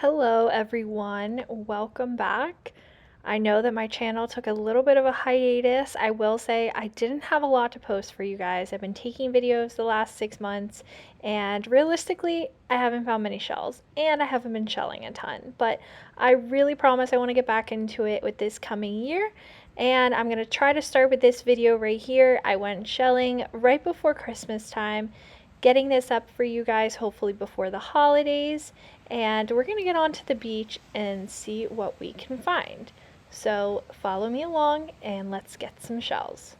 Hello everyone, welcome back. I know that my channel took a little bit of a hiatus. I will say I didn't have a lot to post for you guys. I've been taking videos the last 6 months and realistically I haven't found many shells and I haven't been shelling a ton, but I really promise I want to get back into it with this coming year. And I'm going to try to start with this video right here. I went shelling right before Christmas time, getting this up for you guys hopefully before the holidays, and we're going to get onto the beach and see what we can find. So follow me along and let's get some shells.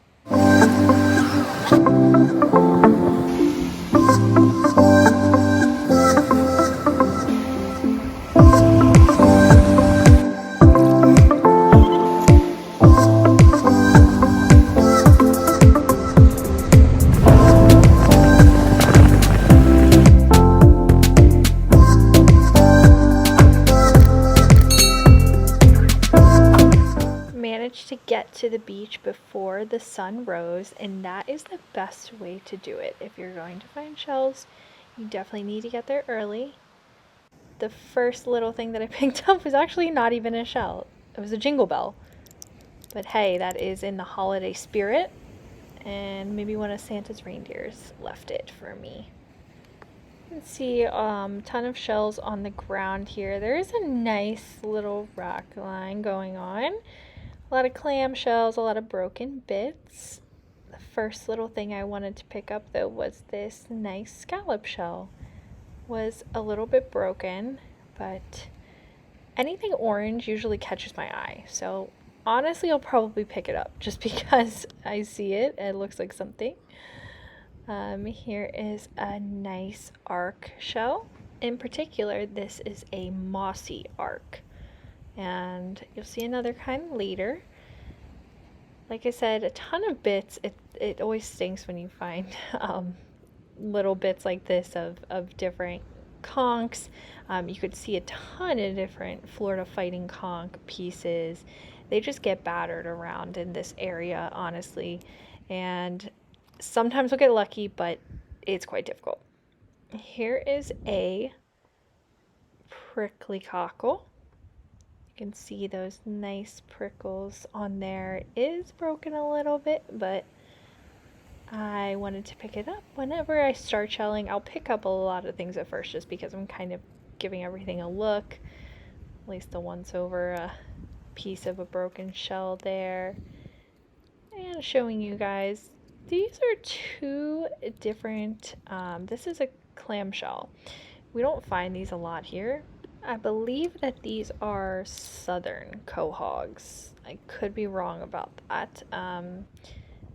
Managed to get to the beach before the sun rose, and that is the best way to do it. If you're going to find shells, you definitely need to get there early. The first little thing that I picked up was actually not even a shell. It was a jingle bell. But hey, that is in the holiday spirit, and maybe one of Santa's reindeers left it for me. You can see a ton of shells on the ground here. There is a nice little rock line going on. A lot of clam shells, a lot of broken bits. The first little thing I wanted to pick up though was this nice scallop shell. Was a little bit broken, but anything orange usually catches my eye. So honestly, I'll probably pick it up just because I see it. It looks like something. Here is a nice arc shell. In particular, this is a mossy arc. And you'll see another kind later. Like I said, a ton of bits. It always stinks when you find little bits like this of different conchs. You could see a ton of different Florida fighting conch pieces. They just get battered around in this area, honestly. And sometimes we'll get lucky, but it's quite difficult. Here is a prickly cockle. You can see those nice prickles on there. It is broken a little bit, but I wanted to pick it up. Whenever I start shelling, I'll pick up a lot of things at first just because I'm kind of giving everything a look. At least the once over a piece of a broken shell there. And showing you guys, these are two different, this is a clamshell. We don't find these a lot here. I believe that these are southern quahogs. I could be wrong about that.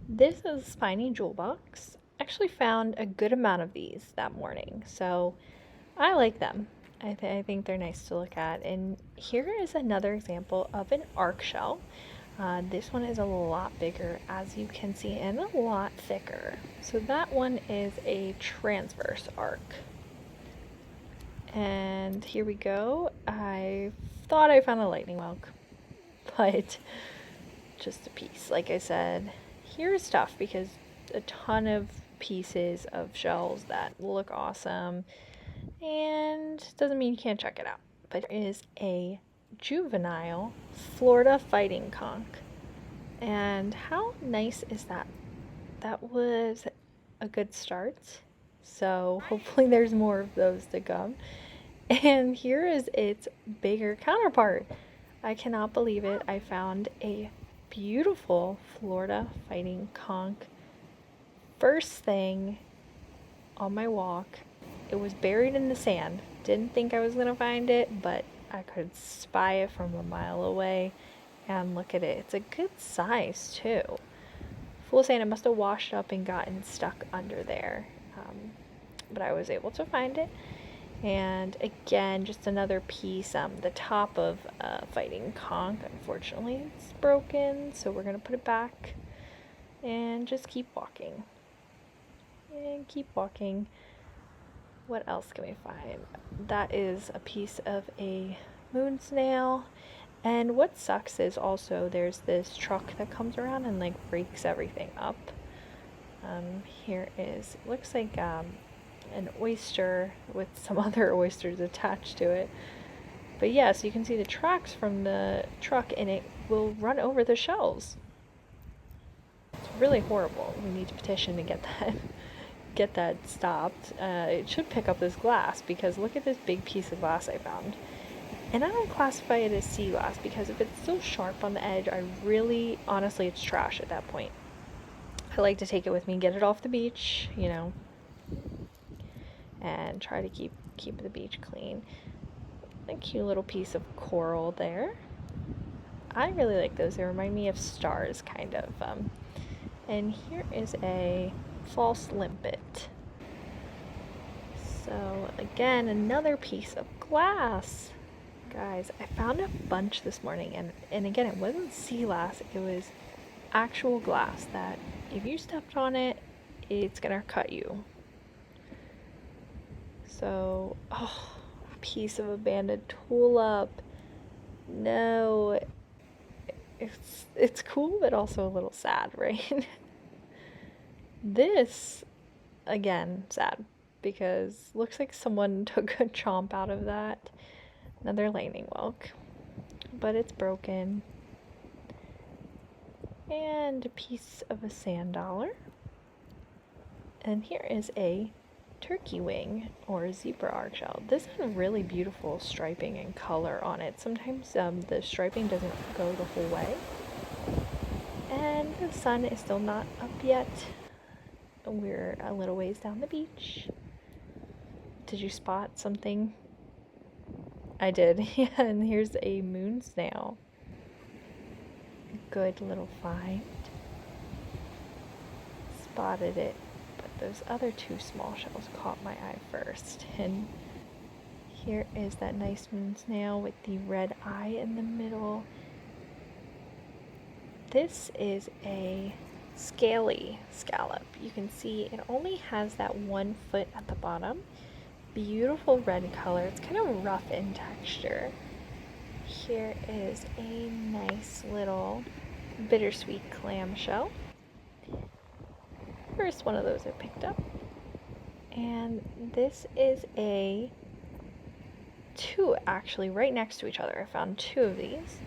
This is a spiny jewel box. Actually found a good amount of these that morning, so I like them. I think they're nice to look at. And here is another example of an arc shell. This one is a lot bigger, as you can see, and a lot thicker. So that one is a transverse arc. And here we go. I thought I found a lightning whelk, but just a piece. Like I said, here's tough because a ton of pieces of shells that look awesome, and doesn't mean you can't check it out. But there is a juvenile Florida fighting conch, and how nice is that? That was a good start. So hopefully there's more of those to come. And here is its bigger counterpart. I cannot believe it. I found a beautiful Florida fighting conch first thing on my walk. It was buried in the sand. Didn't think I was going to find it, but I could spy it from a mile away. And look at it. It's a good size too. Full of sand. It must have washed up and gotten stuck under there. But I was able to find it. And again, just another piece. The top of fighting conch, unfortunately, it's broken. So we're going to put it back and just keep walking. And keep walking. What else can we find? That is a piece of a moon snail. And what sucks is also there's this truck that comes around and like breaks everything up. Here is, looks like an oyster with some other oysters attached to it. But yeah, so you can see the tracks from the truck and it will run over the shelves. It's really horrible. We need to petition to get that stopped. It should pick up this glass because look at this big piece of glass I found. And I don't classify it as sea glass because if it's still sharp on the edge, honestly, it's trash at that point. I like to take it with me, get it off the beach, you know, and try to keep the beach clean. A cute little piece of coral there. I really like those. They remind me of stars, kind of. And here is a false limpet. So again, another piece of glass. Guys, I found a bunch this morning, and again, it wasn't sea glass, it was actual glass that if you stepped on it, it's gonna cut you. So, oh, a piece of abandoned tulip. No, it's cool, but also a little sad, right? This, again, sad, because looks like someone took a chomp out of that. Another lightning whelk, but it's broken. And a piece of a sand dollar. And here is a turkey wing or zebra arch shell. This has really beautiful striping and color on it. Sometimes the striping doesn't go the whole way. And the sun is still not up yet. We're a little ways down the beach. Did you spot something? I did. Yeah, and here's a moon snail. Good little find. Spotted it, but those other two small shells caught my eye first. And here is that nice moon snail with the red eye in the middle. This is a scaly scallop. You can see it only has that 1 foot at the bottom. Beautiful red color. It's kind of rough in texture. Here is a nice little bittersweet clamshell. First one of those I picked up. And this is two actually right next to each other. I found 2 of these.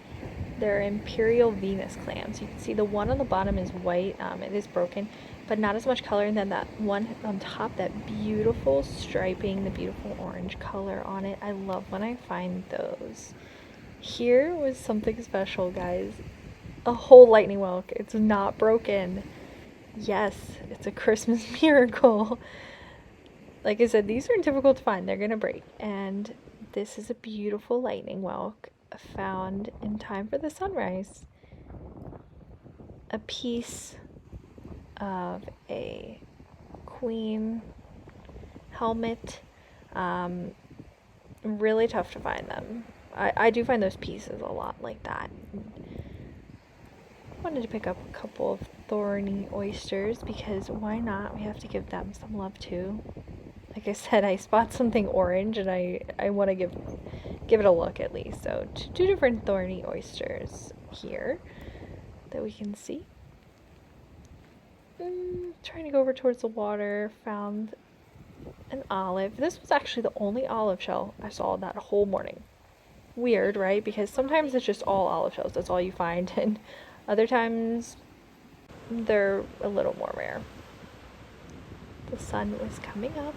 They're Imperial Venus clams. You can see the one on the bottom is white. It is broken, but not as much color. And then that one on top, that beautiful striping, the beautiful orange color on it. I love when I find those. Here was something special, guys. A whole lightning whelk. It's not broken. Yes, it's a Christmas miracle. Like I said, these are difficult to find. They're gonna break. And this is a beautiful lightning whelk found in time for the sunrise. A piece of a queen helmet. Really tough to find them. I do find those pieces a lot like that. I wanted to pick up a couple of thorny oysters because why not? We have to give them some love too. Like I said, I spot something orange and I want to give it a look at least. So 2 different thorny oysters here that we can see. Trying to go over towards the water, found an olive. This was actually the only olive shell I saw that whole morning. Weird, right? Because sometimes it's just all olive shells. That's all you find. And other times they're a little more rare. The sun was coming up.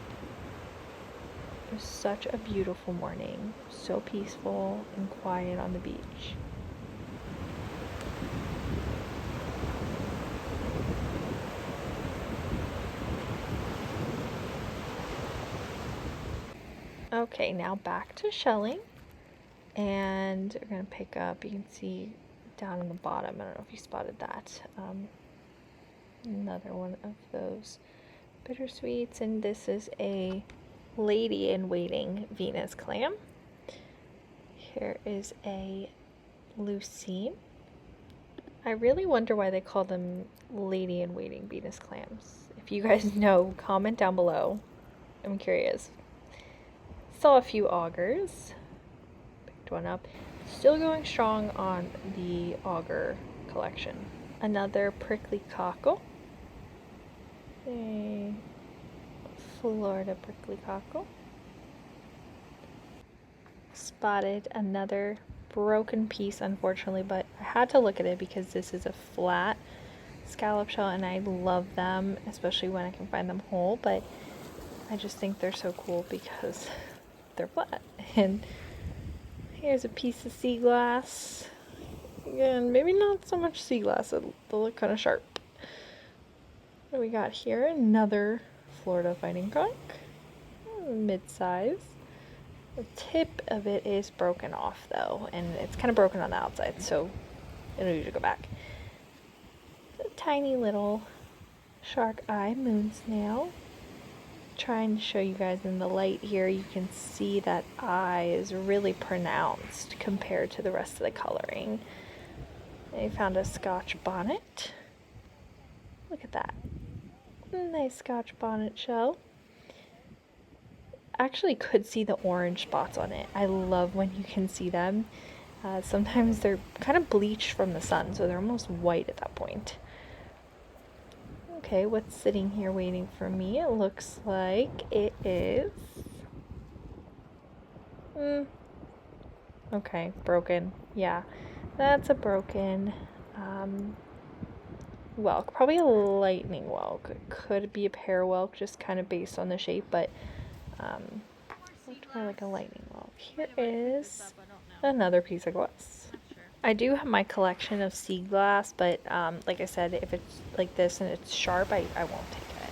It was such a beautiful morning. So peaceful and quiet on the beach. Okay, now back to shelling. And we're going to pick up, you can see down in the bottom, I don't know if you spotted that, another one of those bittersweets. And this is a lady in waiting Venus clam. Here is a lucine. I really wonder why they call them lady in waiting Venus clams. If you guys know, comment down below. I'm curious. Saw a few augers. Picked one up. Still going strong on the auger collection. Another prickly cockle. A Florida prickly cockle. spotted another broken piece, unfortunately, but I had to look at it because this is a flat scallop shell and I love them, especially when I can find them whole, but I just think they're so cool because they're flat. And here's a piece of sea glass. Again, maybe not so much sea glass, they'll look kind of sharp. What do we got here? Another Florida fighting conch, mid-size. The tip of it is broken off though, and it's kind of broken on the outside, so it'll usually go back. A tiny little shark eye moon snail. Trying to show you guys in the light here, you can see that eye is really pronounced compared to the rest of the coloring. I found a Scotch bonnet. Look at that. Nice Scotch bonnet shell. Actually could see the orange spots on it. I love when you can see them. Sometimes they're kind of bleached from the sun, so they're almost white at that point. Okay, what's sitting here waiting for me? It looks like it is... okay, broken. Yeah, that's a broken whelk. Probably a lightning whelk. It could be a pear whelk, just kind of based on the shape, but looked more like a lightning whelk. Here is another piece of glass. I do have my collection of sea glass, but like I said, if it's like this and it's sharp, I won't take it.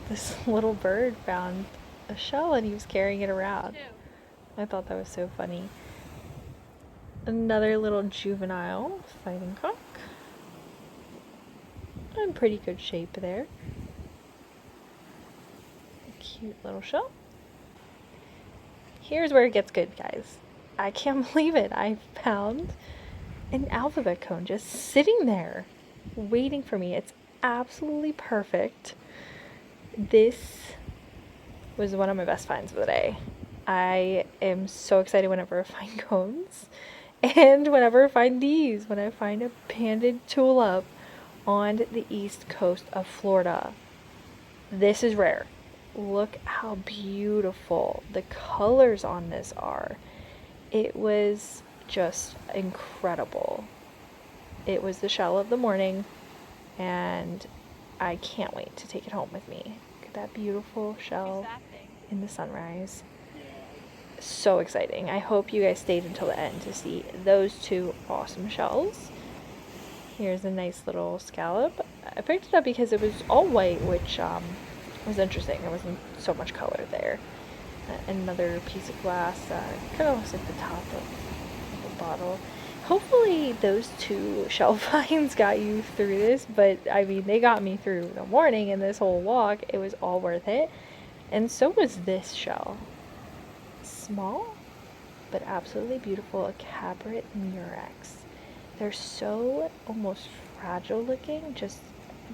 This little bird found a shell and he was carrying it around. I thought that was so funny. Another little juvenile fighting conch. In pretty good shape there. A cute little shell. Here's where it gets good, guys. I can't believe it. I found an alphabet cone just sitting there waiting for me. It's absolutely perfect. This was one of my best finds of the day. I am so excited whenever I find cones and whenever I find these, when I find a banded tulip on the east coast of Florida. This is rare. Look how beautiful the colors on this are. It was just incredible. It was the shell of the morning, and I can't wait to take it home with me. Look at that beautiful shell in the sunrise. So exciting. I hope you guys stayed until the end to see those two awesome shells. Here's a nice little scallop. I picked it up because it was all white, which was interesting. There wasn't so much color there. Another piece of glass, kind of looks like the top of the bottle. Hopefully those two shell finds got you through this, but I mean, they got me through the morning and this whole walk. It was all worth it. And so was this shell. Small, but absolutely beautiful, a Cabrit Murex. They're so almost fragile looking, just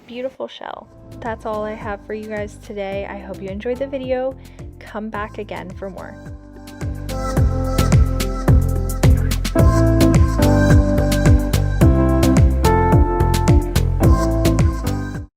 beautiful shell. That's all I have for you guys today. I hope you enjoyed the video. Come back again for more.